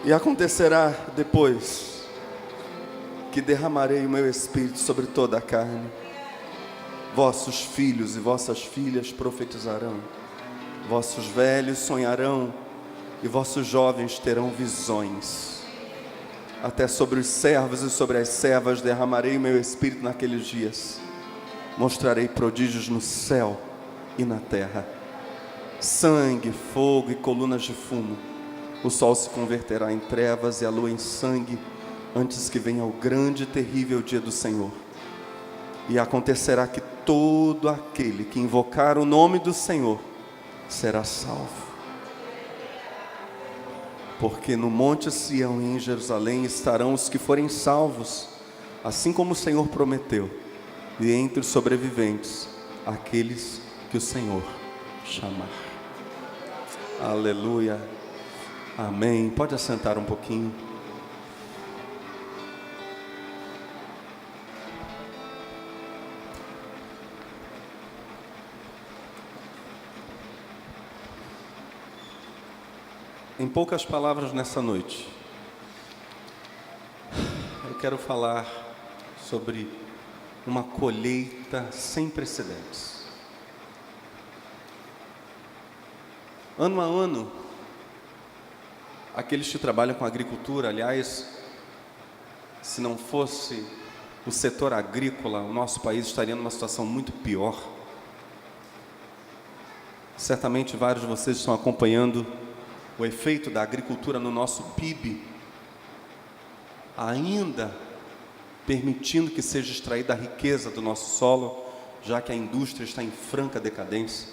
E acontecerá depois que derramarei o meu espírito sobre toda a carne. Vossos filhos e vossas filhas profetizarão, vossos velhos sonharão e vossos jovens terão visões. Até sobre os servos e sobre as servas derramarei o meu espírito naqueles dias. Mostrarei prodígios no céu e na terra: sangue, fogo e colunas de fumo. O sol se converterá em trevas e a lua em sangue, antes que venha o grande e terrível dia do Senhor. E acontecerá que todo aquele que invocar o nome do Senhor será salvo. Porque no monte Sião e em Jerusalém estarão os que forem salvos, assim como o Senhor prometeu, e entre os sobreviventes, aqueles que o Senhor chamar. Aleluia, amém. Pode assentar um pouquinho. Em poucas palavras nessa noite, eu quero falar sobre uma colheita sem precedentes. Ano a ano, aqueles que trabalham com agricultura, aliás, se não fosse o setor agrícola, o nosso país estaria numa situação muito pior. Certamente vários de vocês estão acompanhando o efeito da agricultura no nosso PIB, ainda permitindo que seja extraída a riqueza do nosso solo, já que a indústria está em franca decadência.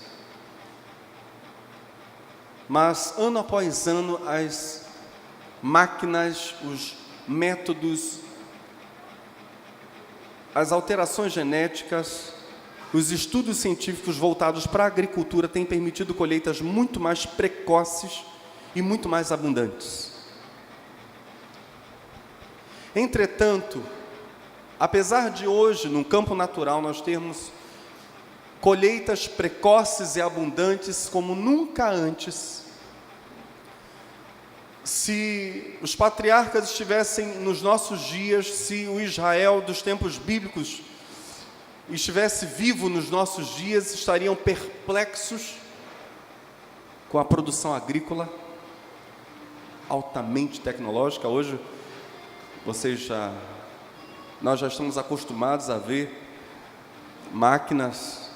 Mas ano após ano, as máquinas, os métodos, as alterações genéticas, os estudos científicos voltados para a agricultura têm permitido colheitas muito mais precoces e muito mais abundantes. Entretanto, apesar de hoje, no campo natural, nós termos colheitas precoces e abundantes como nunca antes, se os patriarcas estivessem nos nossos dias, se o Israel dos tempos bíblicos estivesse vivo nos nossos dias, estariam perplexos com a produção agrícola altamente tecnológica. Hoje, nós já estamos acostumados a ver máquinas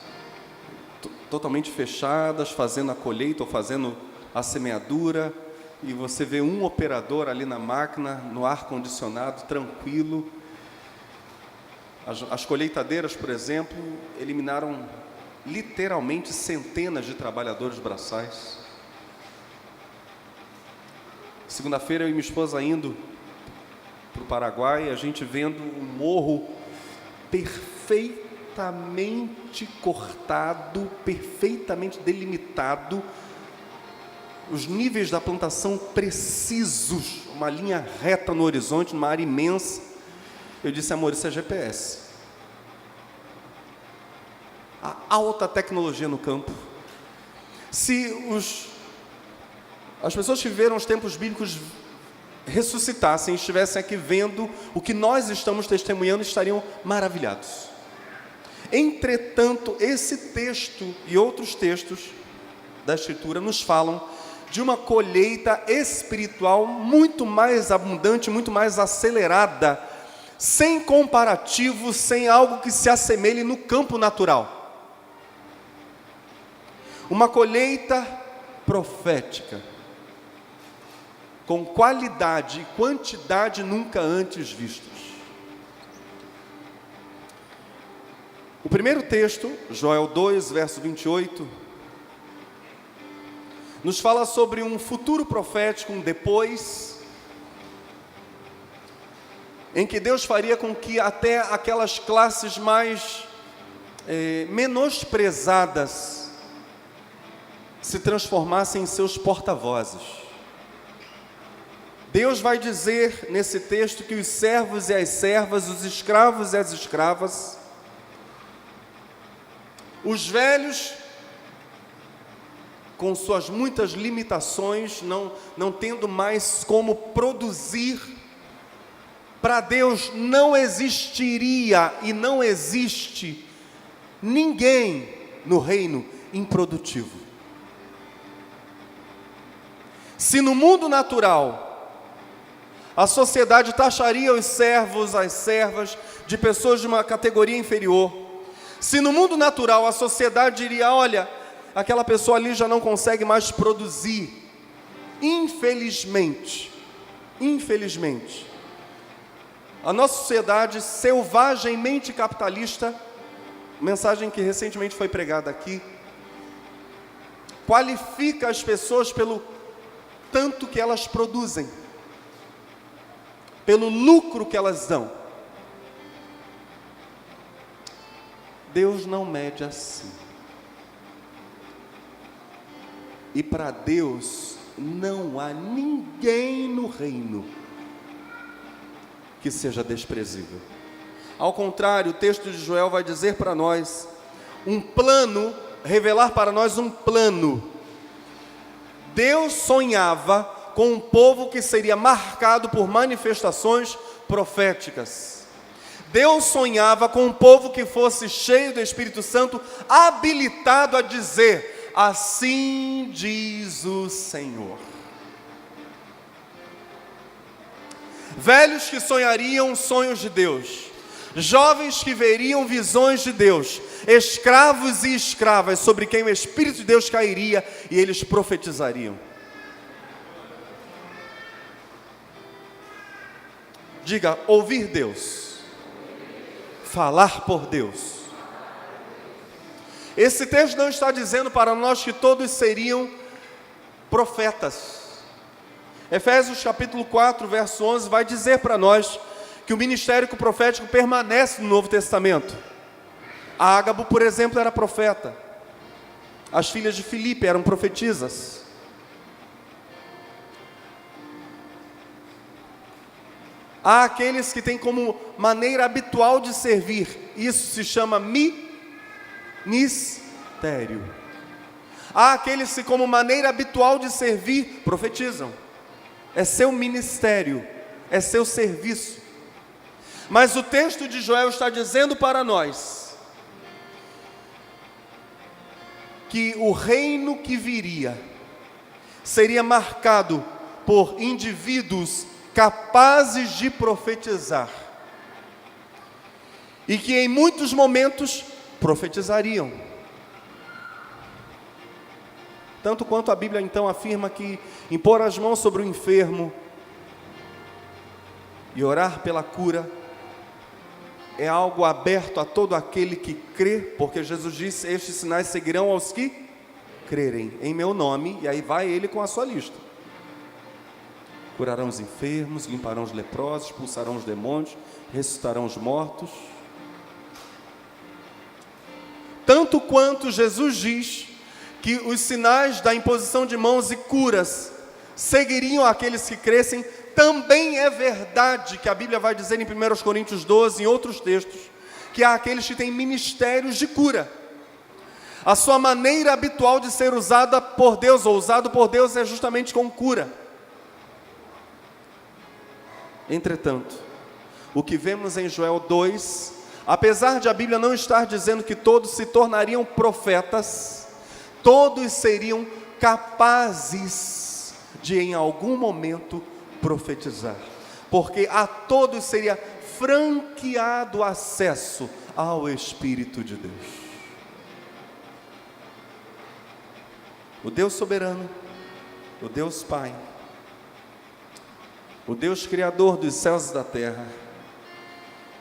totalmente fechadas, fazendo a colheita ou fazendo a semeadura, e você vê um operador ali na máquina, no ar-condicionado, tranquilo. As colheitadeiras, por exemplo, eliminaram literalmente centenas de trabalhadores braçais. Segunda-feira, eu e minha esposa indo para o Paraguai, a gente vendo um morro perfeitamente cortado, perfeitamente delimitado, os níveis da plantação precisos, uma linha reta no horizonte, numa área imensa. Eu disse: amor, isso é GPS. A alta tecnologia no campo. Se as pessoas que viveram os tempos bíblicos ressuscitassem, estivessem aqui vendo o que nós estamos testemunhando, estariam maravilhados. Entretanto, esse texto e outros textos da Escritura nos falam de uma colheita espiritual muito mais abundante, muito mais acelerada, sem comparativo, sem algo que se assemelhe no campo natural. Uma colheita profética, com qualidade e quantidade nunca antes vistos. O primeiro texto, Joel 2, verso 28, nos fala sobre um futuro profético, um depois, em que Deus faria com que até aquelas classes mais menosprezadas se transformassem em seus porta-vozes. Deus vai dizer nesse texto que os servos e as servas, os escravos e as escravas, os velhos com suas muitas limitações, não tendo mais como produzir, para Deus não existiria e não existe ninguém no reino improdutivo. Se no mundo natural a sociedade taxaria os servos, as servas, de pessoas de uma categoria inferior, se no mundo natural a sociedade diria: olha, aquela pessoa ali já não consegue mais produzir, infelizmente, a nossa sociedade selvagemmente capitalista, mensagem que recentemente foi pregada aqui, qualifica as pessoas pelo tanto que elas produzem, pelo lucro que elas dão. Deus não mede assim. E para Deus não há ninguém no reino que seja desprezível. Ao contrário, o texto de Joel vai dizer para nós um plano, revelar para nós um plano. Deus sonhava com um povo que seria marcado por manifestações proféticas. Deus sonhava com um povo que fosse cheio do Espírito Santo, habilitado a dizer: assim diz o Senhor. Velhos que sonhariam sonhos de Deus, jovens que veriam visões de Deus, escravos e escravas sobre quem o Espírito de Deus cairia e eles profetizariam. Diga: ouvir Deus, falar por Deus. Esse texto não está dizendo para nós que todos seriam profetas. Efésios capítulo 4, verso 11, vai dizer para nós que o ministério profético permanece no Novo Testamento. Ágabo, por exemplo, era profeta. As filhas de Filipe eram profetisas. Há aqueles que têm como maneira habitual de servir, isso se chama ministério. Há aqueles que como maneira habitual de servir, profetizam. É seu ministério, é seu serviço. Mas o texto de Joel está dizendo para nós que o reino que viria seria marcado por indivíduos capazes de profetizar, e que em muitos momentos profetizariam. Tanto quanto a Bíblia então afirma que impor as mãos sobre o enfermo e orar pela cura é algo aberto a todo aquele que crê, porque Jesus disse: estes sinais seguirão aos que crerem em meu nome, e aí vai ele com a sua lista. Curarão os enfermos, limparão os leprosos, expulsarão os demônios, ressuscitarão os mortos. Tanto quanto Jesus diz que os sinais da imposição de mãos e curas seguiriam aqueles que crescem, também é verdade que a Bíblia vai dizer em 1 Coríntios 12, em outros textos, que há aqueles que têm ministérios de cura. A sua maneira habitual de ser usada por Deus, ou usado por Deus, é justamente com cura. Entretanto, o que vemos em Joel 2, apesar de a Bíblia não estar dizendo que todos se tornariam profetas, todos seriam capazes de em algum momento profetizar, porque a todos seria franqueado acesso ao Espírito de Deus. O Deus soberano, o Deus Pai, o Deus Criador dos céus e da terra,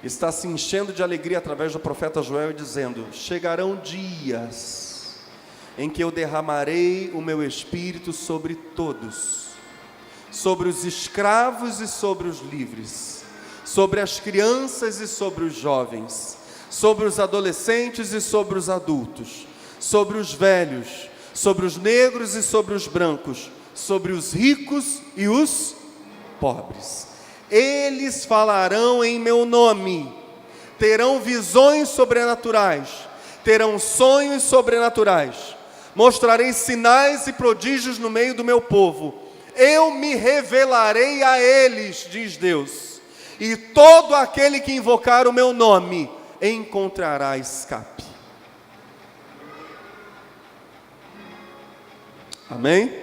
está se enchendo de alegria através do profeta Joel e dizendo: chegarão dias em que eu derramarei o meu Espírito sobre todos, sobre os escravos e sobre os livres, sobre as crianças e sobre os jovens, sobre os adolescentes e sobre os adultos, sobre os velhos, sobre os negros e sobre os brancos, sobre os ricos e os pobres. Eles falarão em meu nome, terão visões sobrenaturais, terão sonhos sobrenaturais, mostrarei sinais e prodígios no meio do meu povo. Eu me revelarei a eles, diz Deus, e todo aquele que invocar o meu nome encontrará escape. Amém?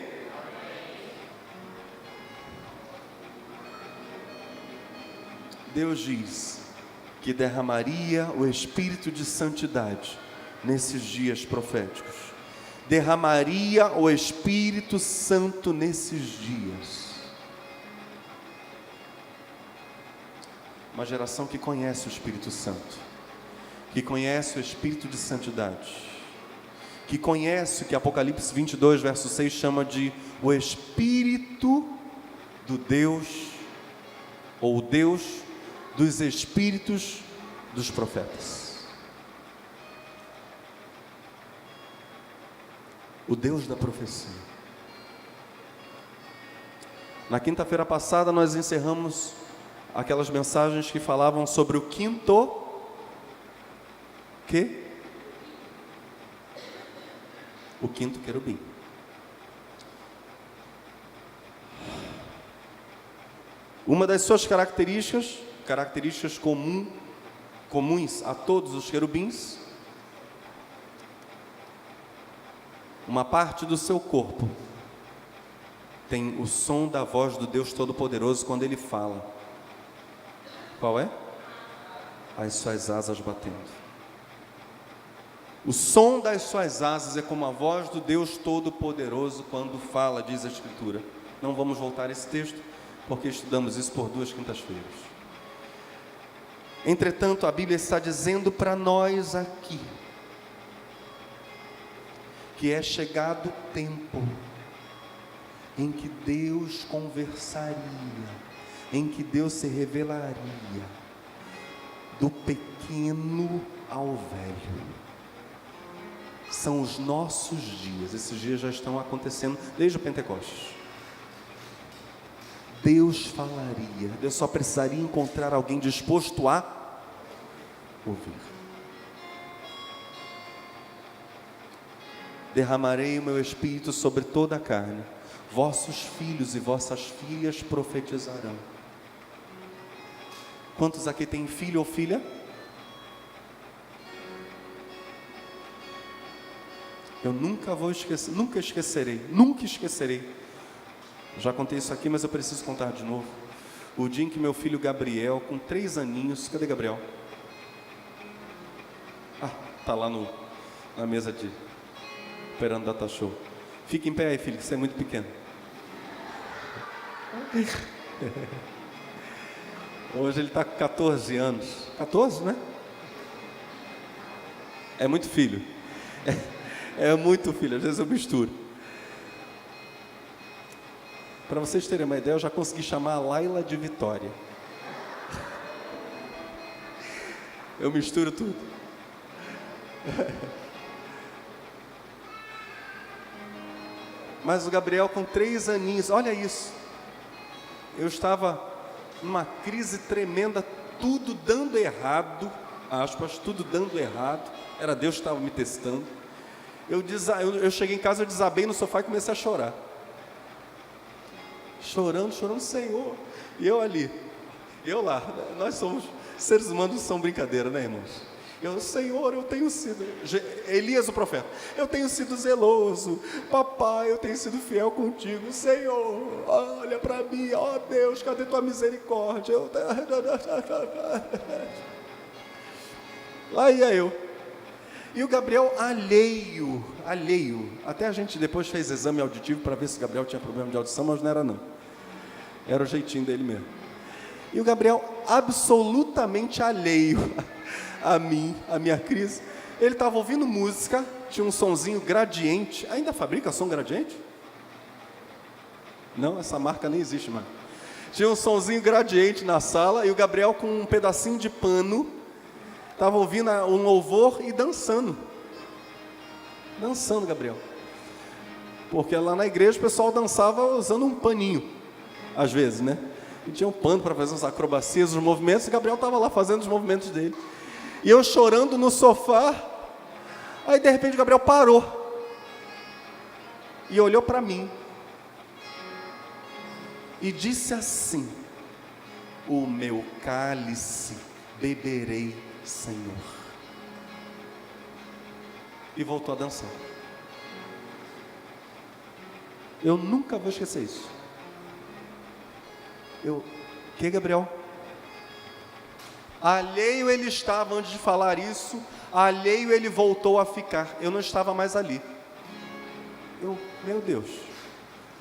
Deus diz que derramaria o Espírito de santidade nesses dias proféticos. Derramaria o Espírito Santo nesses dias. Uma geração que conhece o Espírito Santo, que conhece o Espírito de santidade, que conhece o que Apocalipse 22, verso 6 chama de o Espírito do Deus, ou o Deus dos Espíritos dos profetas. O Deus da profecia. Na quinta-feira passada nós encerramos aquelas mensagens que falavam sobre o quinto quê? O quinto querubim. Uma das suas características comuns a todos os querubins, uma parte do seu corpo tem o som da voz do Deus Todo-Poderoso quando Ele fala. Qual é? As suas asas batendo. O som das suas asas é como a voz do Deus Todo-Poderoso quando fala, diz a Escritura. Não vamos voltar a esse texto, porque estudamos isso por 2 quintas-feiras. Entretanto, a Bíblia está dizendo para nós aqui, que é chegado o tempo em que Deus conversaria, em que Deus se revelaria, do pequeno ao velho. São os nossos dias, esses dias já estão acontecendo desde o Pentecostes. Deus falaria, Deus só precisaria encontrar alguém disposto a ouvir. Derramarei o meu Espírito sobre toda a carne, vossos filhos e vossas filhas profetizarão. Quantos aqui têm filho ou filha? Eu nunca vou esquecer, nunca esquecerei. Já contei isso aqui, mas eu preciso contar de novo. O dia em que meu filho Gabriel, com 3 aninhos, cadê Gabriel? Está lá na mesa de esperando data show. Fica em pé aí, filho, que você é muito pequeno. Hoje ele está com 14 anos. 14, né? É muito filho. É muito filho, às vezes eu misturo. Para vocês terem uma ideia, eu já consegui chamar a Laila de Vitória. Eu misturo tudo. Mas o Gabriel com 3 aninhos, olha isso. Eu estava numa crise tremenda, tudo dando errado, aspas, tudo dando errado. Era Deus que estava me testando. Eu cheguei em casa, eu desabei no sofá e comecei a chorar. Chorando, Senhor. E eu ali, eu lá. Nós somos seres humanos, não são brincadeira, né, irmãos? Senhor, eu tenho sido, Elias o profeta, eu tenho sido zeloso, papai, eu tenho sido fiel contigo, Senhor, olha para mim, ó Deus, cadê tua misericórdia? Lá ia eu, e o Gabriel alheio, até a gente depois fez exame auditivo para ver se o Gabriel tinha problema de audição, mas não era não, era o jeitinho dele mesmo, e o Gabriel absolutamente alheio a mim, a minha crise. Ele estava ouvindo música, tinha um sonzinho Gradiente. Ainda fabrica som Gradiente? Não, essa marca nem existe mais. Tinha um sonzinho Gradiente na sala e o Gabriel com um pedacinho de pano estava ouvindo um louvor e dançando, Gabriel, porque lá na igreja o pessoal dançava usando um paninho, às vezes, né? E tinha um pano para fazer as acrobacias, os movimentos, e o Gabriel estava lá fazendo os movimentos dele. E eu chorando no sofá, aí de repente o Gabriel parou. e olhou para mim e disse assim: o meu cálice beberei, Senhor. E voltou a dançar. Eu nunca vou esquecer isso. Que, Gabriel? Alheio ele estava antes de falar isso, alheio ele voltou a ficar. Eu não estava mais ali. Meu Deus.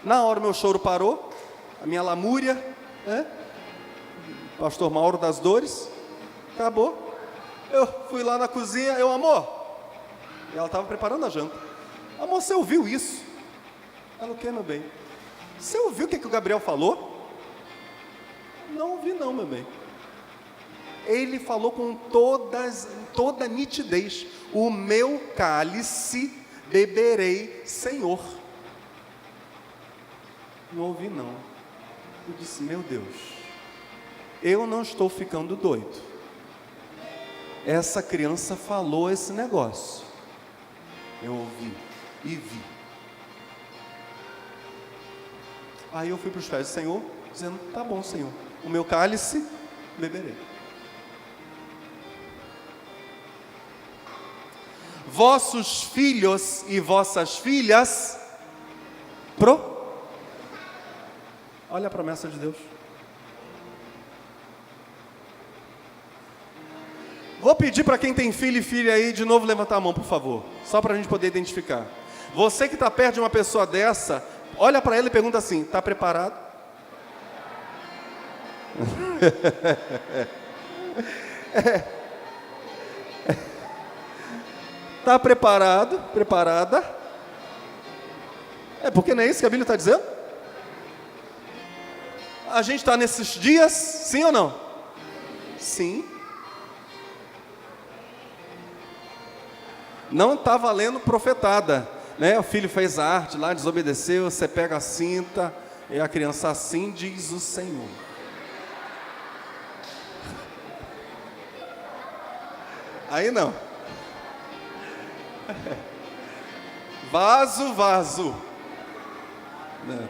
Na hora meu choro parou, a minha lamúria, Pastor Mauro das Dores, acabou. Eu fui lá na cozinha, amor. E ela estava preparando a janta. Amor, você ouviu isso? Ela, o que, meu bem? Você ouviu o que o Gabriel falou? Não ouvi não, meu bem. Ele falou com toda nitidez: o meu cálice beberei, Senhor. Não ouvi não. Eu disse: meu Deus, eu não estou ficando doido. Essa criança falou esse negócio. Eu ouvi e vi. Aí eu fui para os pés do Senhor, dizendo: tá bom, Senhor, o meu cálice beberei. Vossos filhos e vossas filhas Olha a promessa de Deus. Vou pedir para quem tem filho e filha aí, de novo levantar a mão, por favor, só para a gente poder identificar. Você que está perto de uma pessoa dessa, olha para ela e pergunta assim: está preparado? Está preparado? Preparada? Porque não é isso que a Bíblia está dizendo? A gente está nesses dias, sim ou não? Sim. Não está valendo profetada, né? O filho fez a arte lá, desobedeceu, você pega a cinta, e a criança: assim diz o Senhor. Aí não. Vaso. Não.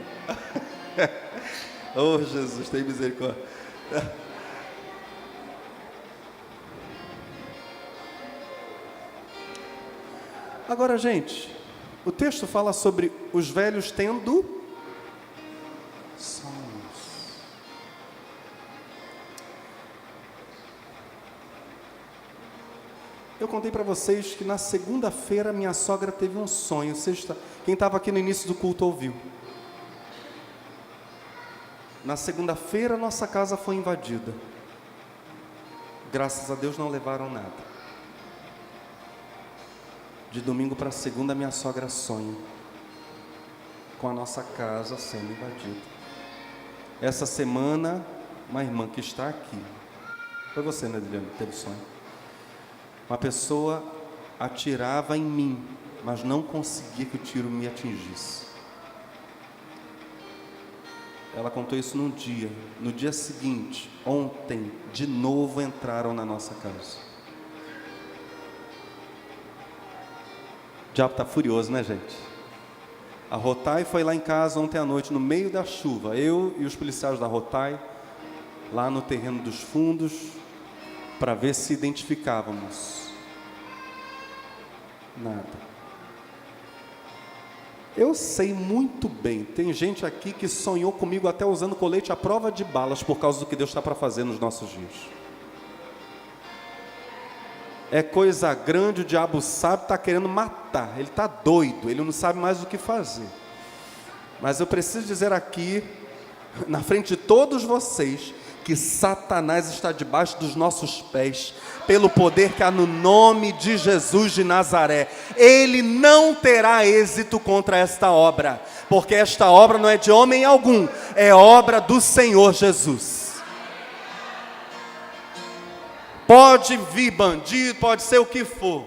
Oh, Jesus, tem misericórdia. Agora, gente, o texto fala sobre os velhos tendo sonhos. Eu contei para vocês que na segunda-feira minha sogra teve um sonho. Quem estava aqui no início do culto ouviu. Na segunda-feira nossa casa foi invadida. Graças a Deus não levaram nada. De domingo para segunda minha sogra sonha com a nossa casa sendo invadida. Essa semana, uma irmã que está aqui, foi você, né, Adriana, que teve sonho. Uma pessoa atirava em mim, mas não conseguia que o tiro me atingisse. Ela contou isso num dia. No dia seguinte, ontem, de novo entraram na nossa casa. O diabo está furioso, né, gente? A Rotai foi lá em casa ontem à noite, no meio da chuva. Eu e os policiais da Rotai, lá no terreno dos fundos, para ver se identificávamos. Nada. Eu sei muito bem, tem gente aqui que sonhou comigo até usando colete à prova de balas por causa do que Deus está para fazer nos nossos dias. É coisa grande, o diabo sabe, está querendo matar, ele está doido, ele não sabe mais o que fazer. Mas eu preciso dizer aqui, na frente de todos vocês, que Satanás está debaixo dos nossos pés, pelo poder que há no nome de Jesus de Nazaré. Ele não terá êxito contra esta obra, porque esta obra não é de homem algum, é obra do Senhor Jesus. Pode vir bandido, pode ser o que for,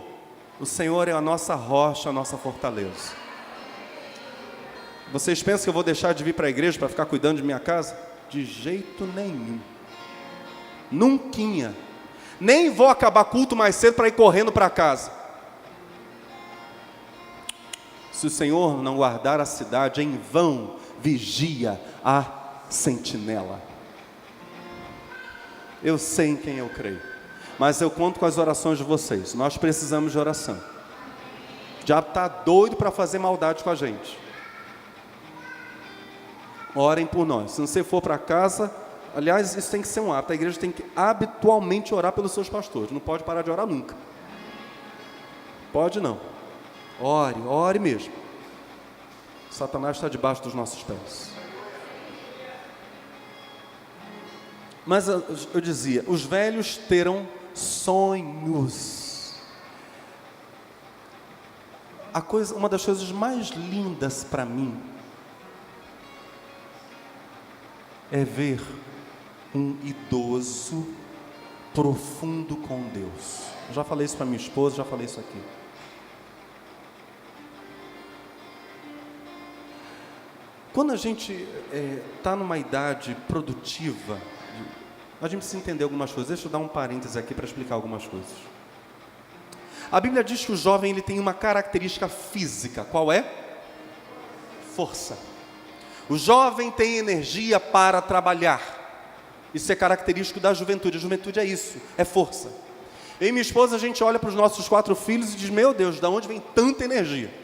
o Senhor é a nossa rocha, a nossa fortaleza. Vocês pensam que eu vou deixar de vir para a igreja para ficar cuidando de minha casa? De jeito nenhum. Nunquinha. Nem vou acabar culto mais cedo para ir correndo para casa. Se o Senhor não guardar a cidade, em vão vigia a sentinela. Eu sei em quem eu creio, mas eu conto com as orações de vocês. Nós precisamos de oração. O diabo está doido para fazer maldade com a gente. Orem por nós. Se você for para casa, aliás, isso tem que ser um hábito. A igreja tem que habitualmente orar pelos seus pastores. Não pode parar de orar nunca. Pode não. Ore mesmo. Satanás está debaixo dos nossos pés. Mas eu dizia, os velhos terão sonhos. Uma das coisas mais lindas para mim é ver um idoso profundo com Deus. Eu já falei isso para minha esposa, já falei isso aqui. Quando a gente está numa idade produtiva, a gente precisa entender algumas coisas. Deixa eu dar um parêntese aqui para explicar algumas coisas. A Bíblia diz que o jovem ele tem uma característica física. Qual é? Força. O jovem tem energia para trabalhar. Isso é característico da juventude. A juventude é isso, é força. Eu e minha esposa, a gente olha para os nossos 4 filhos e diz, meu Deus, de onde vem tanta energia?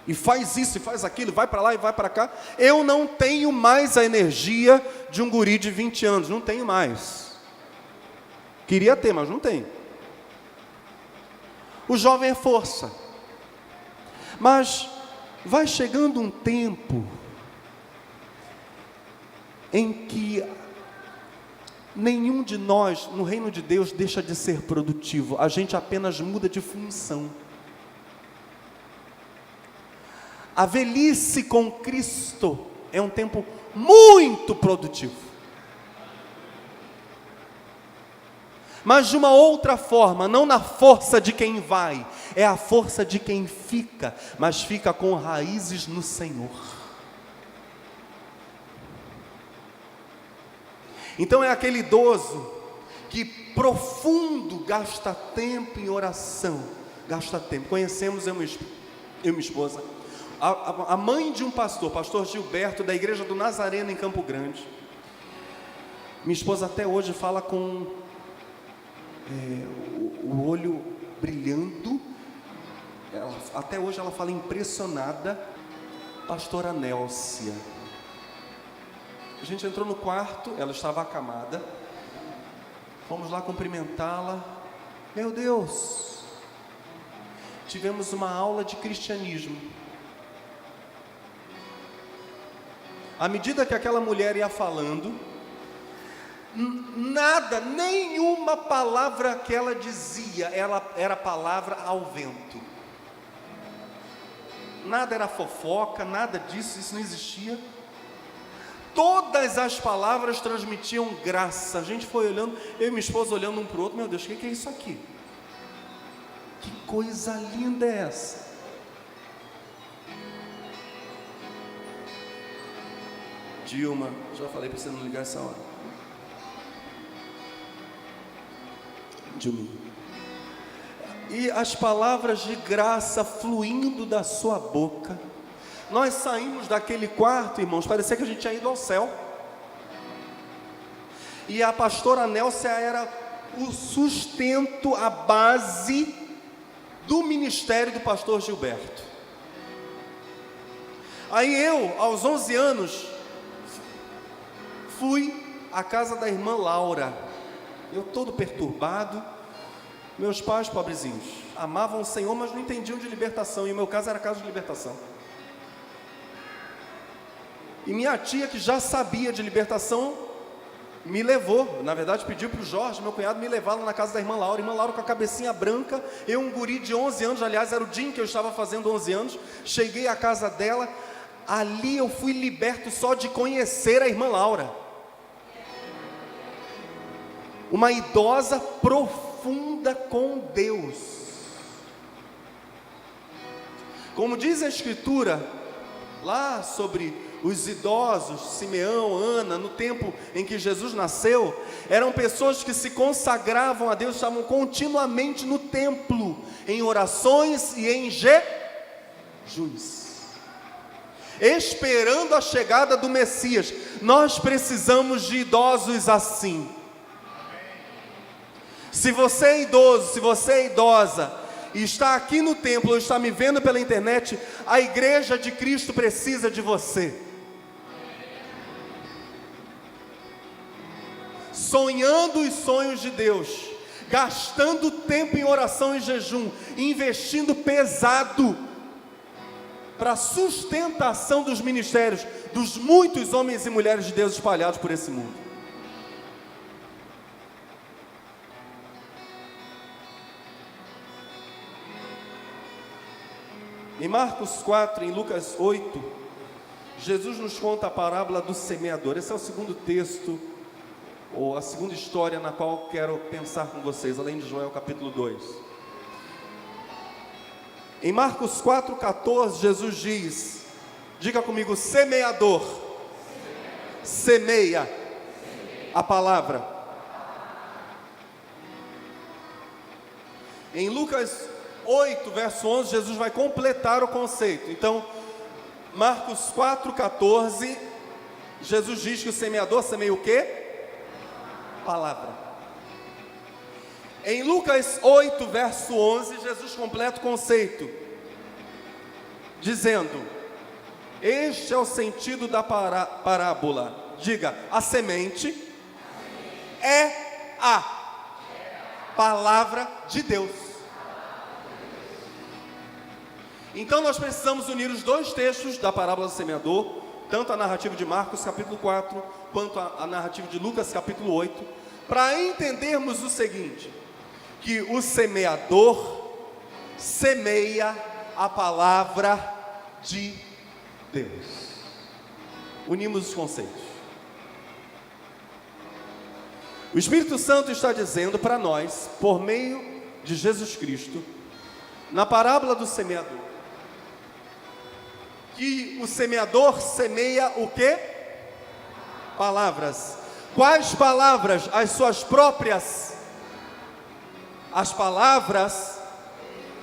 E faz isso, e faz aquilo, vai para lá e vai para cá. Eu não tenho mais a energia de um guri de 20 anos, não tenho mais. Queria ter, mas não tenho. O jovem é força. Mas vai chegando um tempo em que nenhum de nós, no reino de Deus, deixa de ser produtivo. A gente apenas muda de função. A velhice com Cristo é um tempo muito produtivo. Mas de uma outra forma, não na força de quem vai, é a força de quem fica, mas fica com raízes no Senhor. Então é aquele idoso que profundo gasta tempo em oração, gasta tempo. Conhecemos eu e minha esposa, a mãe de um pastor Gilberto, da igreja do Nazareno em Campo Grande. Minha esposa até hoje fala com o olho brilhando. Até hoje ela fala impressionada. Pastora Nélcia. A gente entrou no quarto, ela estava acamada. Fomos lá cumprimentá-la. Meu Deus, tivemos uma aula de cristianismo. À medida que aquela mulher ia falando, nada, nenhuma palavra que ela dizia, ela era palavra ao vento. Nada era fofoca, nada disso, isso não existia. Todas as palavras transmitiam graça. A gente foi olhando, eu e minha esposa olhando um para o outro, meu Deus, o que é isso aqui? Que coisa linda é essa? Dilma, já falei para você não ligar essa hora. Dilma. E as palavras de graça fluindo da sua boca. Nós saímos daquele quarto, irmãos, parecia que a gente tinha ido ao céu. E a pastora Nélcia era o sustento, a base do ministério do pastor Gilberto. Aí eu, aos 11 anos, fui à casa da irmã Laura. Eu todo perturbado. Meus pais, pobrezinhos, amavam o Senhor, mas não entendiam de libertação. E o meu caso era caso de libertação. E minha tia, que já sabia de libertação, me levou. Na verdade, pediu para o Jorge, meu cunhado, me levar lá na casa da irmã Laura. Irmã Laura com a cabecinha branca. Eu, um guri de 11 anos, aliás, era o dia em que eu estava fazendo 11 anos. Cheguei à casa dela. Ali eu fui liberto só de conhecer a irmã Laura. Uma idosa profunda com Deus. Como diz a Escritura, lá sobre os idosos, Simeão, Ana, no tempo em que Jesus nasceu, eram pessoas que se consagravam a Deus, estavam continuamente no templo, em orações e em juiz, esperando a chegada do Messias. Nós precisamos de idosos assim. Se você é idoso, se você é idosa, e está aqui no templo, ou está me vendo pela internet, a igreja de Cristo precisa de você. Sonhando os sonhos de Deus, gastando tempo em oração e jejum, investindo pesado para a sustentação dos ministérios, dos muitos homens e mulheres de Deus espalhados por esse mundo. Em Marcos 4, em Lucas 8, Jesus nos conta a parábola do semeador. Esse é o segundo texto, ou a segunda história na qual quero pensar com vocês, além de Joel capítulo 2. Em Marcos 4,14, Jesus diz, diga comigo, semeador, semeia a palavra. Em Lucas 8, verso 11, Jesus vai completar o conceito. Então, Marcos 4,14, Jesus diz que o semeador semeia o quê? Palavra. Em Lucas 8, verso 11, Jesus completa o conceito, dizendo, este é o sentido da parábola. Diga, a semente é a palavra de Deus. Então nós precisamos unir os dois textos da parábola do semeador, tanto a narrativa de Marcos capítulo 4, quanto a narrativa de Lucas capítulo 8, para entendermos o seguinte, que o semeador semeia a palavra de Deus. Unimos os conceitos. O Espírito Santo está dizendo para nós, por meio de Jesus Cristo, na parábola do semeador, que o semeador semeia o quê? Palavras. Quais palavras? As suas próprias. As palavras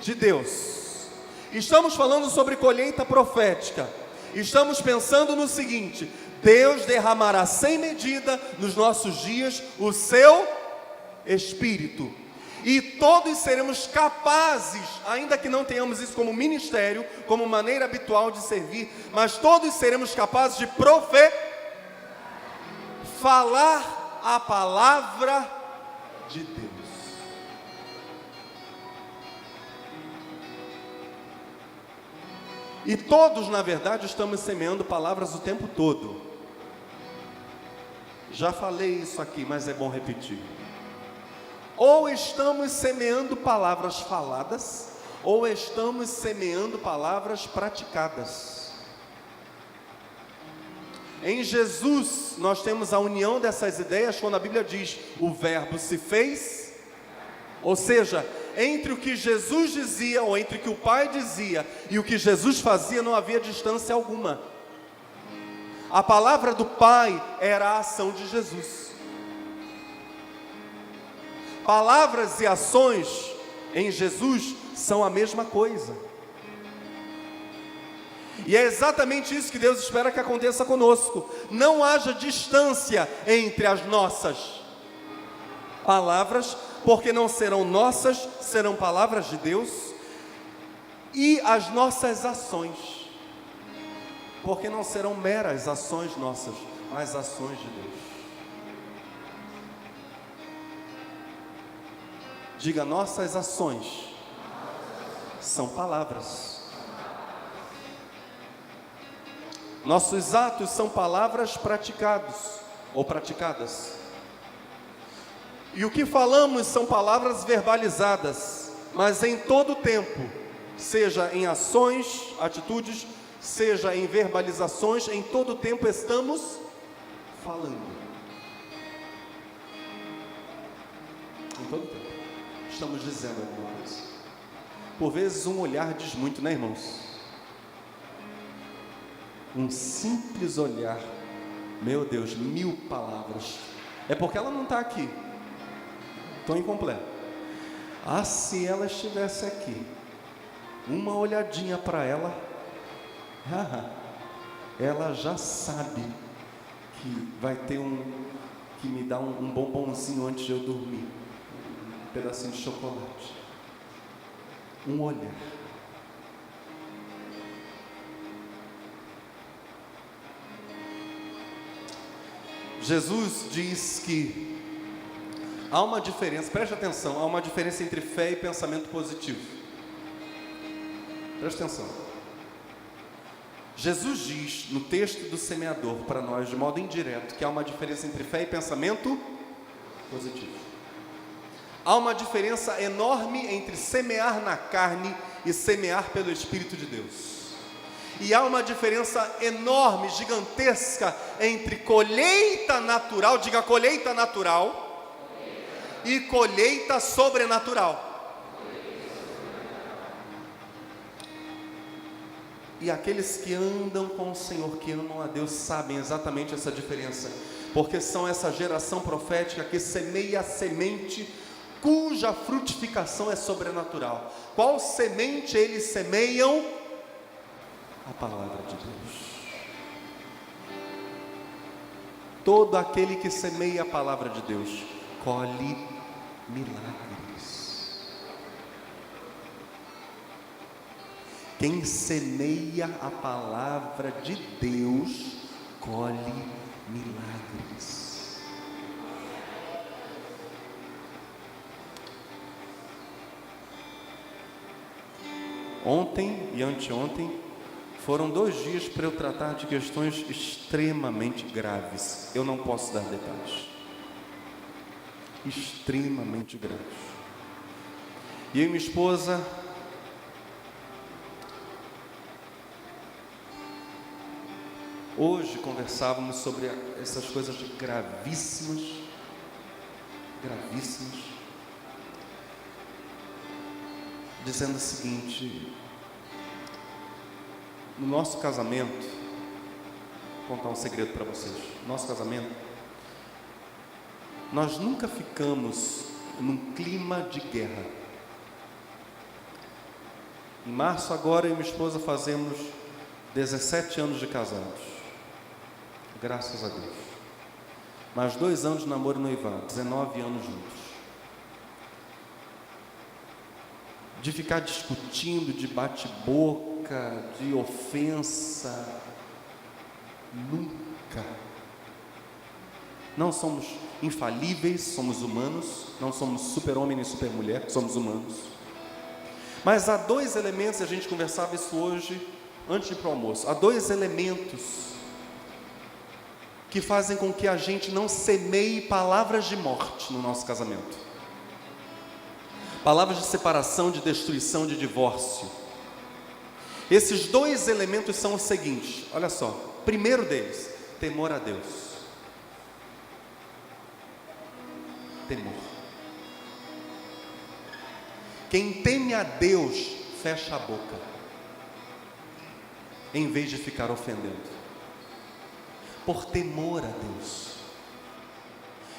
de Deus. Estamos falando sobre colheita profética. Estamos pensando no seguinte: Deus derramará sem medida nos nossos dias o seu Espírito. E todos seremos capazes, ainda que não tenhamos isso como ministério, como maneira habitual de servir, mas todos seremos capazes de falar a palavra de Deus. E todos, na verdade, estamos semeando palavras o tempo todo. Já falei isso aqui, mas é bom repetir. Ou estamos semeando palavras faladas, ou estamos semeando palavras praticadas. Em Jesus, nós temos a união dessas ideias, quando a Bíblia diz, o verbo se fez, ou seja, entre o que Jesus dizia, ou entre o que o Pai dizia, e o que Jesus fazia, não havia distância alguma. A palavra do Pai era a ação de Jesus. Palavras e ações em Jesus são a mesma coisa. E é exatamente isso que Deus espera que aconteça conosco. Não haja distância entre as nossas palavras, porque não serão nossas, serão palavras de Deus, e as nossas ações, porque não serão meras ações nossas, mas ações de Deus. Diga, nossas ações são palavras. Nossos atos são palavras praticados ou praticadas. E o que falamos são palavras verbalizadas, mas em todo tempo, seja em ações, atitudes, seja em verbalizações, em todo tempo estamos falando. Em todo tempo estamos dizendo alguma coisa. Por vezes um olhar diz muito, né, irmãos? Um simples olhar, meu Deus, 1000 palavras. É porque ela não está aqui, estou incompleto. Ah, se ela estivesse aqui, uma olhadinha para ela ela já sabe que vai ter que me dá um bombonzinho antes de eu dormir, um pedacinho de chocolate, um olhar. Jesus diz que há uma diferença, preste atenção, há uma diferença entre fé e pensamento positivo. Preste atenção. Jesus diz no texto do semeador para nós, de modo indireto, que há uma diferença entre fé e pensamento positivo. Há uma diferença enorme entre semear na carne e semear pelo Espírito de Deus. E há uma diferença enorme, gigantesca, entre colheita natural, diga colheita natural, e colheita sobrenatural. E aqueles que andam com o Senhor, que amam a Deus, sabem exatamente essa diferença, porque são essa geração profética que semeia a semente cuja frutificação é sobrenatural. Qual semente eles semeiam? A palavra de Deus. Todo aquele que semeia a palavra de Deus colhe milagres. Quem semeia a palavra de Deus colhe milagres. Ontem e anteontem foram 2 dias para eu tratar de questões extremamente graves. Eu não posso dar detalhes. Extremamente graves. E eu e minha esposa hoje conversávamos sobre essas coisas gravíssimas, dizendo o seguinte: no nosso casamento, vou contar um segredo para vocês. No nosso casamento, nós nunca ficamos num clima de guerra. Em março agora, eu e minha esposa fazemos 17 anos de casados. Graças a Deus. Mais 2 anos de namoro e noivado, 19 anos juntos. De ficar discutindo, de bate-boca, de ofensa, nunca. Não somos infalíveis, somos humanos, não somos super-homem nem super-mulher, somos humanos. Mas há 2 elementos, a gente conversava isso hoje, antes de ir para o almoço, há 2 elementos que fazem com que a gente não semeie palavras de morte no nosso casamento. Palavras de separação, de destruição, de divórcio. Esses 2 elementos são os seguintes, olha só. Primeiro deles, temor a Deus. Temor. Quem teme a Deus, fecha a boca, em vez de ficar ofendendo. Por temor a Deus.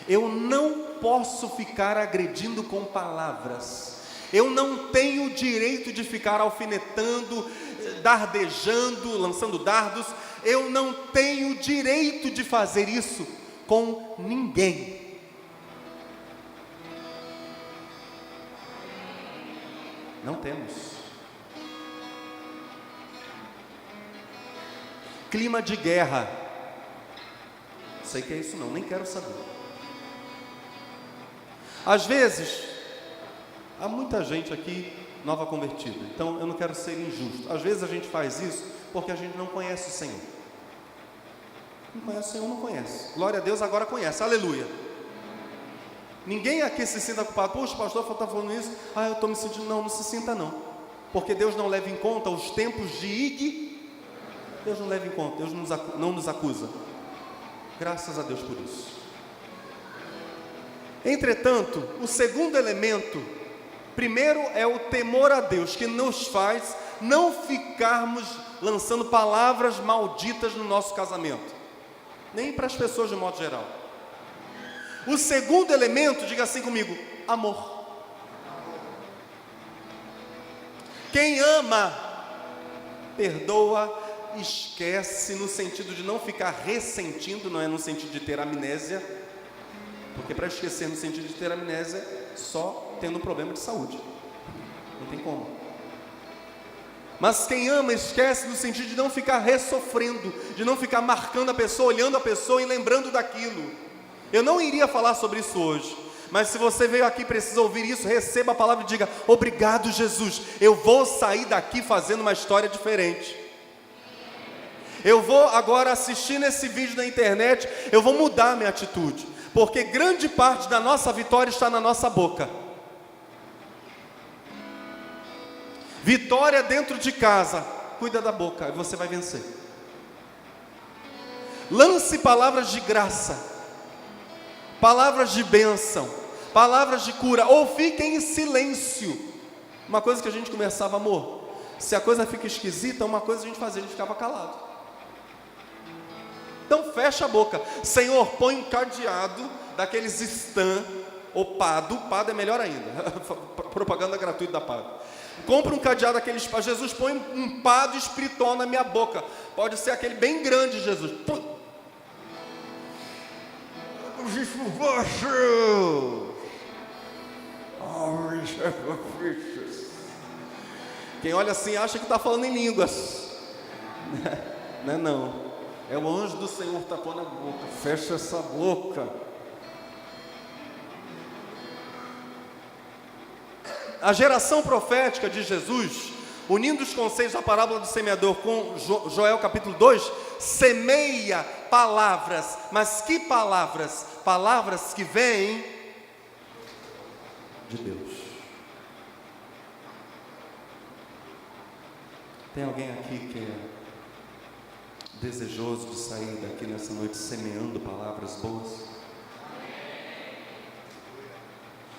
Eu não posso ficar agredindo com palavras. Eu não tenho o direito de ficar alfinetando, dardejando, lançando dardos. Eu não tenho o direito de fazer isso com ninguém. Não temos. Clima de guerra. Não sei o que é isso não, nem quero saber. Às vezes, há muita gente aqui nova convertida, então eu não quero ser injusto. Às vezes a gente faz isso porque a gente não conhece o Senhor. Não conhece o Senhor, não conhece. Glória a Deus, agora conhece, aleluia. Ninguém aqui se sinta culpado. Poxa, o pastor está falando isso. Eu estou me sentindo. Não se sinta não. Porque Deus não leva em conta os tempos de Ig. Deus não leva em conta, Deus não nos acusa. Graças a Deus por isso. Entretanto, o segundo elemento, primeiro é o temor a Deus, que nos faz não ficarmos lançando palavras malditas no nosso casamento, nem para as pessoas de modo geral. O segundo elemento, diga assim comigo, amor. Quem ama, perdoa, esquece no sentido de não ficar ressentindo, não é no sentido de ter amnésia, porque para esquecer no sentido de ter amnésia, só tendo um problema de saúde, não tem como. Mas quem ama esquece no sentido de não ficar ressofrendo, de não ficar marcando a pessoa, olhando a pessoa e lembrando daquilo. Eu não iria falar sobre isso hoje, mas se você veio aqui e precisa ouvir isso, receba a palavra e diga: obrigado, Jesus, eu vou sair daqui fazendo uma história diferente. Eu vou agora assistir nesse vídeo na internet, eu vou mudar a minha atitude, porque grande parte da nossa vitória está na nossa boca. Vitória dentro de casa, cuida da boca e você vai vencer. Lance palavras de graça, palavras de bênção, palavras de cura, ou fiquem em silêncio. Uma coisa que a gente conversava, amor, se a coisa fica esquisita, uma coisa a gente fazia, a gente ficava calado. Então fecha a boca. Senhor, põe um cadeado daqueles Stan ou Pado. Pado é melhor ainda. Propaganda gratuita da Pado. Compra um cadeado daqueles. Jesus, põe um pado espiritual na minha boca. Pode ser aquele bem grande, Jesus. Quem olha assim acha que está falando em línguas. Não é não. É o anjo do Senhor tapando a boca. Fecha essa boca. A geração profética de Jesus, unindo os conceitos da parábola do semeador com Joel capítulo 2, semeia palavras. Mas que palavras? Palavras que vêm de Deus. Tem alguém aqui que é desejoso de sair daqui nessa noite semeando palavras boas?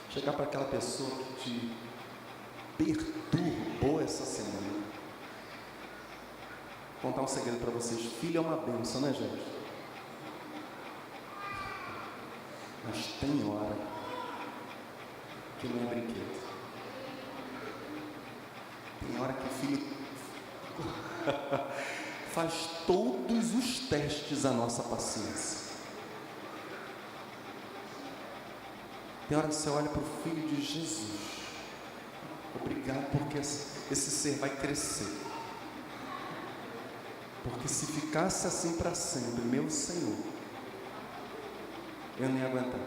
Chegar para aquela pessoa que te perturbou essa semana. Vou contar um segredo para vocês. Filho é uma bênção, né, gente? Mas tem hora que não é brinquedo. Tem hora que o filho faz todos os testes à nossa paciência. Tem hora que você olha para o Filho de Jesus. Obrigado, porque esse ser vai crescer. Porque se ficasse assim para sempre, meu Senhor, eu não ia aguentar.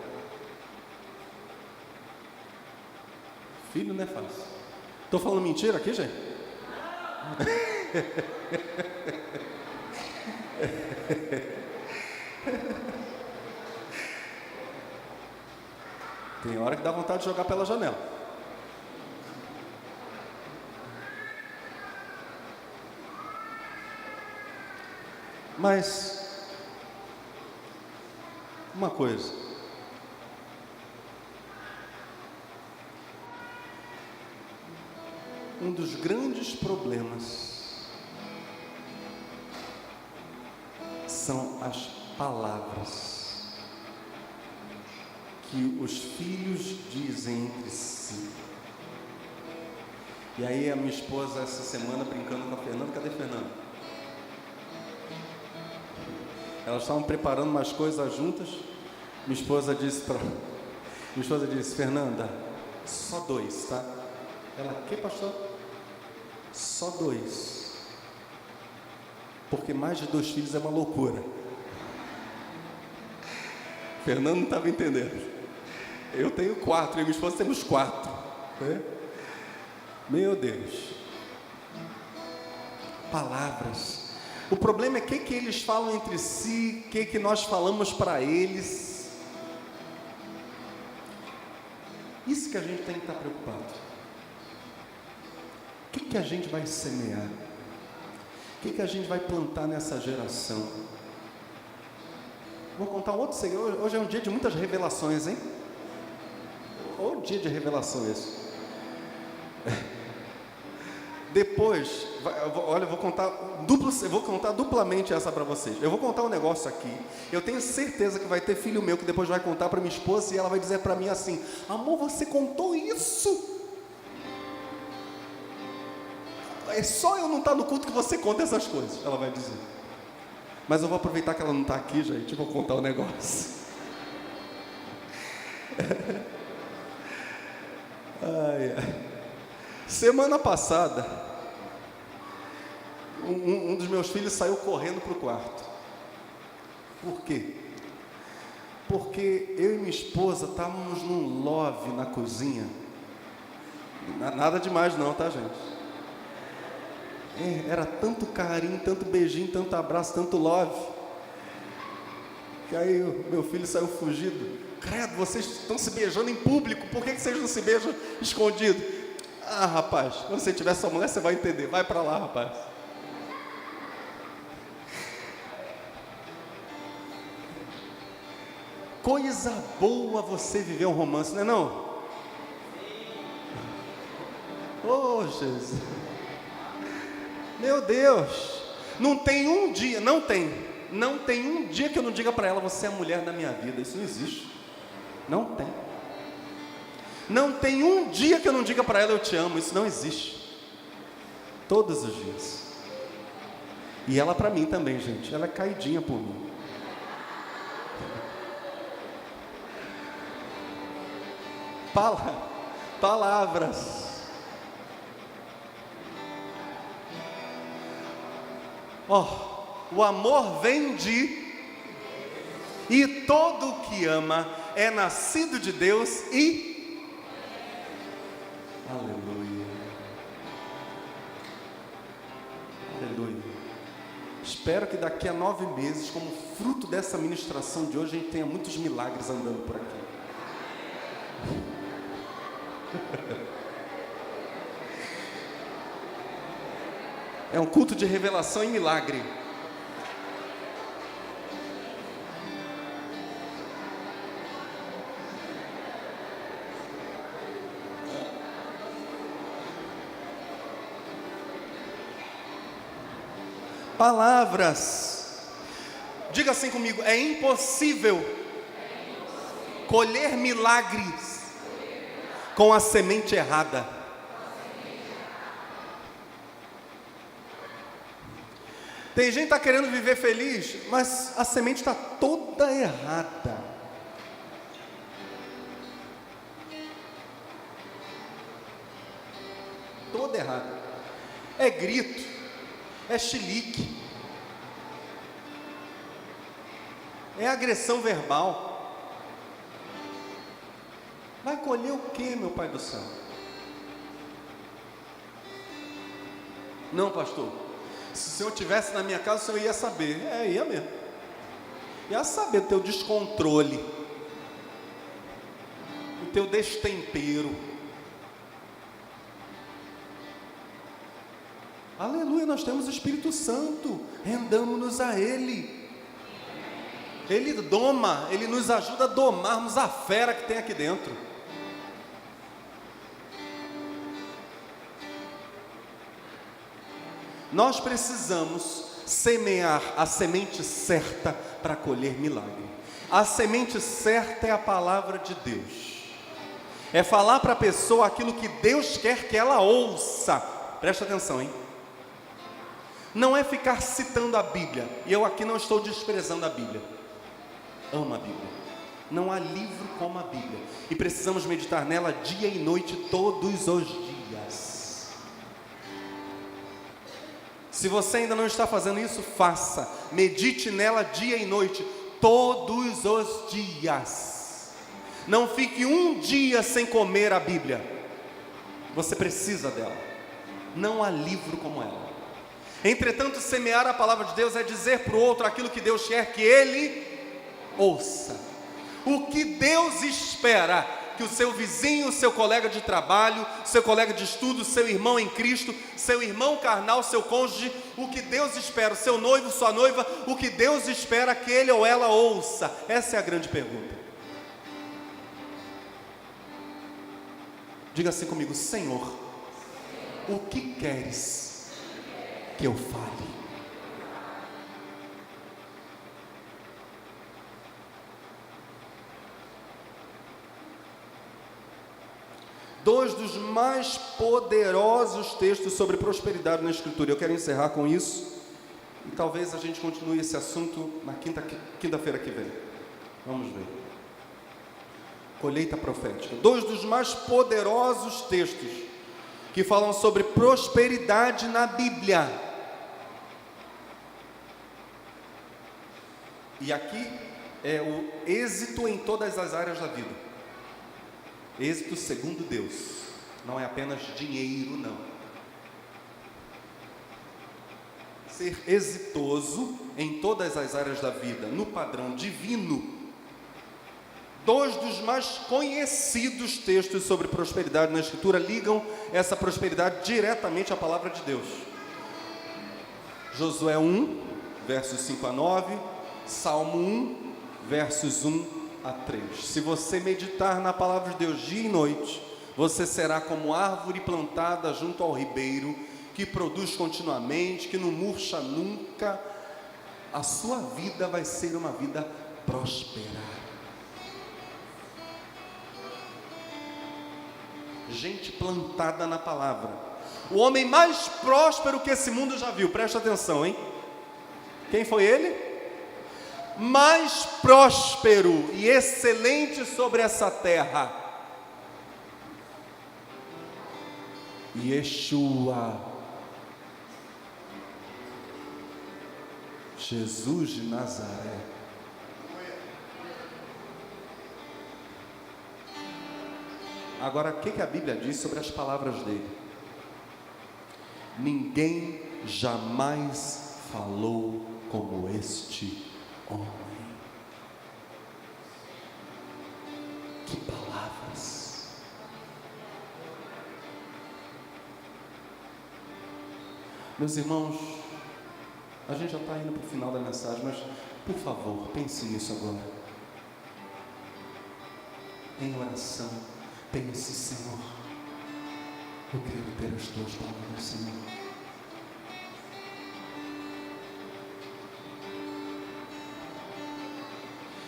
Filho não é fácil. Estou falando mentira aqui, gente? Tem hora que dá vontade de jogar pela janela. Mas uma coisa, um dos grandes problemas são as palavras que os filhos dizem entre si. E aí a minha esposa essa semana brincando com a Fernanda. Cadê a Fernanda? Elas estavam preparando umas coisas juntas. Minha esposa disse, Fernanda, só 2, tá? Ela, que pastor? Só 2. Porque mais de 2 filhos é uma loucura. Fernando não estava entendendo. Eu tenho 4 e minha esposa temos 4. Né? Meu Deus. Palavras. O problema é o que eles falam entre si, o que nós falamos para eles. Isso que a gente tem que estar preocupado. O que a gente vai semear? O que a gente vai plantar nessa geração? Vou contar um outro segredo. Hoje é um dia de muitas revelações, hein? Ou dia de revelação esse. Depois, olha, eu vou contar duplamente essa para vocês. Eu vou contar um negócio aqui. Eu tenho certeza que vai ter filho meu que depois vai contar para minha esposa e ela vai dizer para mim assim: amor, você contou isso? é só eu não estar no culto que você conta essas coisas, ela vai dizer. Mas eu vou aproveitar que ela não está aqui, gente, e vou contar um negócio. Ai, ai. Semana passada, um dos meus filhos saiu correndo para o quarto. Por quê? Porque eu e minha esposa estávamos num love na cozinha. Nada demais não, tá, gente? Era tanto carinho, tanto beijinho, tanto abraço, tanto love, que aí o meu filho saiu fugido. Credo, vocês estão se beijando em público, por que vocês não se beijam escondido? Ah, rapaz, quando você tiver sua mulher, você vai entender. Vai para lá, rapaz. Coisa boa você viver um romance, não é não? Oh, Jesus. Meu Deus. Não tem um dia um dia que eu não diga para ela, você é a mulher da minha vida. Isso não existe. Não tem. Não tem um dia que eu não diga para ela, eu te amo. Isso não existe. Todos os dias. E ela para mim também, gente. Ela é caidinha por mim. Palavras. O amor vem e todo o que ama é nascido de Deus e aleluia. Aleluia. Espero que daqui a 9 meses, como fruto dessa ministração de hoje, a gente tenha muitos milagres andando por aqui. É um culto de revelação e milagre. Palavras. Diga assim comigo: é impossível colher milagres com a semente errada. Tem gente que está querendo viver feliz, mas a semente está toda errada. Toda errada. É grito, é chilique, é agressão verbal. Vai colher o que, meu Pai do céu? Não, pastor. Se o Senhor estivesse na minha casa, o Senhor ia saber. Ia mesmo. Ia saber o teu descontrole, o teu destempero. Aleluia, nós temos o Espírito Santo. Rendamos-nos a Ele. Ele doma, Ele nos ajuda a domarmos a fera que tem aqui dentro. Nós precisamos semear a semente certa para colher milagre. A semente certa é a palavra de Deus. É falar para a pessoa aquilo que Deus quer que ela ouça. Presta atenção, hein? Não é ficar citando a Bíblia. E eu aqui não estou desprezando a Bíblia. Amo a Bíblia. Não há livro como a Bíblia. E precisamos meditar nela dia e noite, todos os dias. Se você ainda não está fazendo isso, faça. Medite nela dia e noite, todos os dias. Não fique um dia sem comer a Bíblia. Você precisa dela. Não há livro como ela. Entretanto, semear a palavra de Deus é dizer para o outro aquilo que Deus quer que ele ouça. O que Deus espera que o seu vizinho, o seu colega de trabalho, seu colega de estudo, seu irmão em Cristo, seu irmão carnal, seu cônjuge, o que Deus espera, o seu noivo, sua noiva, o que Deus espera que ele ou ela ouça? Essa é a grande pergunta. Diga assim comigo: Senhor, o que queres que eu fale? Dois dos mais poderosos textos sobre prosperidade na Escritura. Eu quero encerrar com isso, e talvez a gente continue esse assunto na quinta-feira que vem. Vamos ver. Colheita profética. Dois dos mais poderosos textos que falam sobre prosperidade na Bíblia. E aqui é o êxito em todas as áreas da vida. Êxito segundo Deus. Não é apenas dinheiro, não. Ser exitoso em todas as áreas da vida, no padrão divino. Dois dos mais conhecidos textos sobre prosperidade na Escritura ligam essa prosperidade diretamente à palavra de Deus. Josué 1, versos 5 a 9, Salmo 1, versos 1 a 3. Se você meditar na palavra de Deus dia e noite, você será como árvore plantada junto ao ribeiro, que produz continuamente, que não murcha nunca. A sua vida vai ser uma vida próspera. Gente plantada na palavra. O homem mais próspero que esse mundo já viu, presta atenção, hein? Quem foi ele? Mais próspero e excelente sobre essa terra. Yeshua, Jesus de Nazaré. Agora, o que a Bíblia diz sobre as palavras dele? Ninguém jamais falou como este homem. Que palavras! Meus irmãos, a gente já está indo para o final da mensagem, mas, por favor, pense nisso agora. Em oração, pense, Senhor, eu quero ter as tuas palavras, Senhor.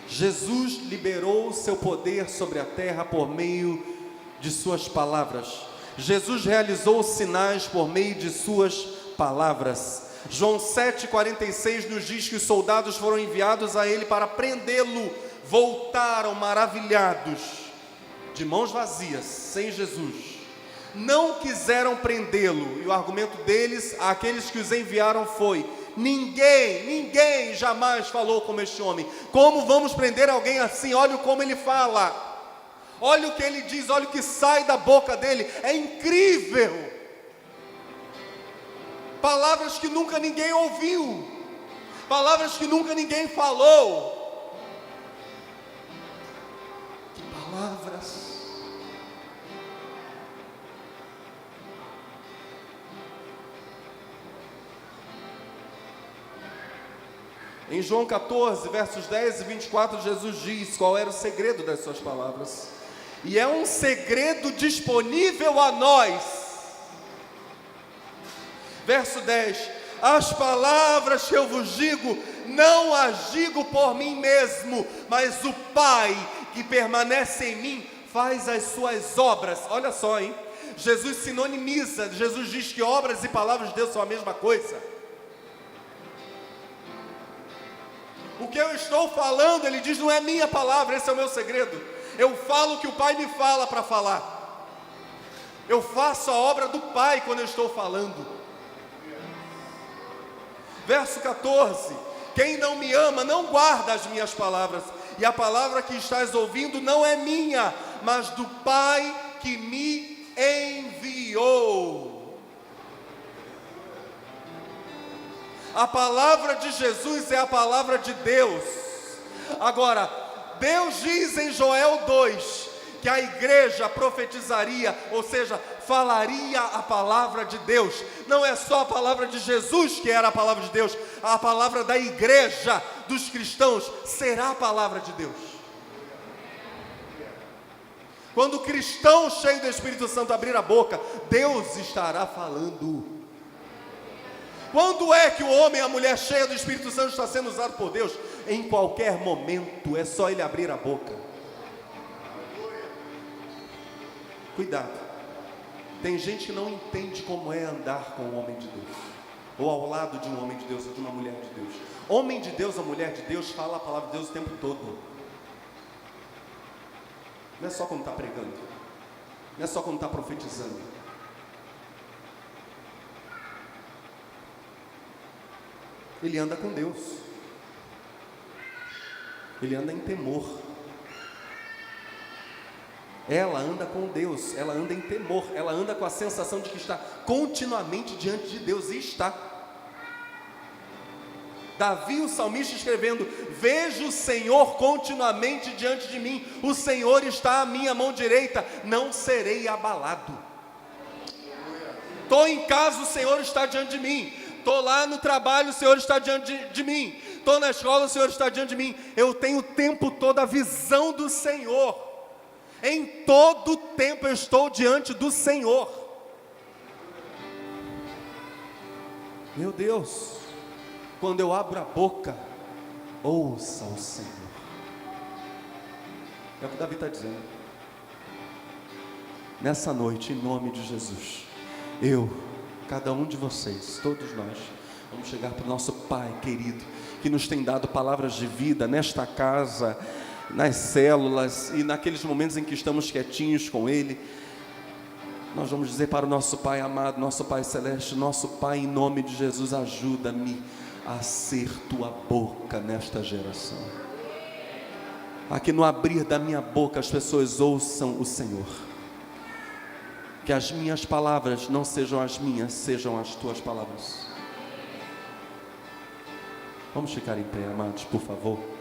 Jesus liberou o seu poder sobre a terra por meio de suas palavras. Jesus realizou sinais por meio de suas palavras. João 7,46 nos diz que os soldados foram enviados a ele para prendê-lo. Voltaram maravilhados, de mãos vazias, sem Jesus. Não quiseram prendê-lo, e o argumento deles, àqueles que os enviaram, foi: ninguém jamais falou como este homem. Como vamos prender alguém assim? Olha como ele fala, olha o que ele diz, olha o que sai da boca dele, é incrível. Palavras que nunca ninguém ouviu, palavras que nunca ninguém falou. Que palavras! Em João 14, versos 10 e 24, Jesus diz qual era o segredo das suas palavras. E é um segredo disponível a nós. Verso 10: as palavras que eu vos digo, não as digo por mim mesmo, mas o Pai que permanece em mim faz as suas obras. Olha só, hein? Jesus sinonimiza, Jesus diz que obras e palavras de Deus são a mesma coisa. O que eu estou falando, ele diz, não é minha palavra, esse é o meu segredo. Eu falo o que o Pai me fala para falar. Eu faço a obra do Pai quando eu estou falando. Verso 14: quem não me ama não guarda as minhas palavras, e a palavra que estás ouvindo não é minha, mas do Pai que me enviou. A palavra de Jesus é a palavra de Deus. Agora, Deus diz em Joel 2 que a igreja profetizaria, ou seja, falaria a palavra de Deus. Não é só a palavra de Jesus que era a palavra de Deus, a palavra da igreja, dos cristãos, será a palavra de Deus. Quando o cristão cheio do Espírito Santo abrir a boca, Deus estará falando. Quando é que o homem e a mulher cheia do Espírito Santo está sendo usado por Deus? Em qualquer momento, é só ele abrir a boca. Cuidado. Tem gente que não entende como é andar com um homem de Deus, ou ao lado de um homem de Deus, ou de uma mulher de Deus. Homem de Deus ou mulher de Deus fala a palavra de Deus o tempo todo. Não é só quando está pregando, não é só quando está profetizando. Ele anda com Deus, ele anda em temor. Ela anda com Deus, ela anda em temor, ela anda com a sensação de que está continuamente diante de Deus, e está. Davi, o salmista, escrevendo: vejo o Senhor continuamente diante de mim, o Senhor está à minha mão direita, não serei abalado. Estou em casa, o Senhor está diante de mim. Estou lá no trabalho, o Senhor está diante de mim. Estou na escola, o Senhor está diante de mim. Eu tenho o tempo todo a visão do Senhor. Em todo tempo eu estou diante do Senhor. Meu Deus, quando eu abro a boca, ouça o Senhor. É o que Davi está dizendo. Nessa noite, em nome de Jesus, eu, cada um de vocês, todos nós, vamos chegar para o nosso Pai querido, que nos tem dado palavras de vida nesta casa, nas células e naqueles momentos em que estamos quietinhos com Ele. Nós vamos dizer para o nosso Pai amado, nosso Pai celeste: nosso Pai, em nome de Jesus, ajuda-me a ser Tua boca nesta geração. Aqui no abrir da minha boca as pessoas ouçam o Senhor. Que as minhas palavras não sejam as minhas, sejam as Tuas palavras. Vamos ficar em pé, amados, por favor.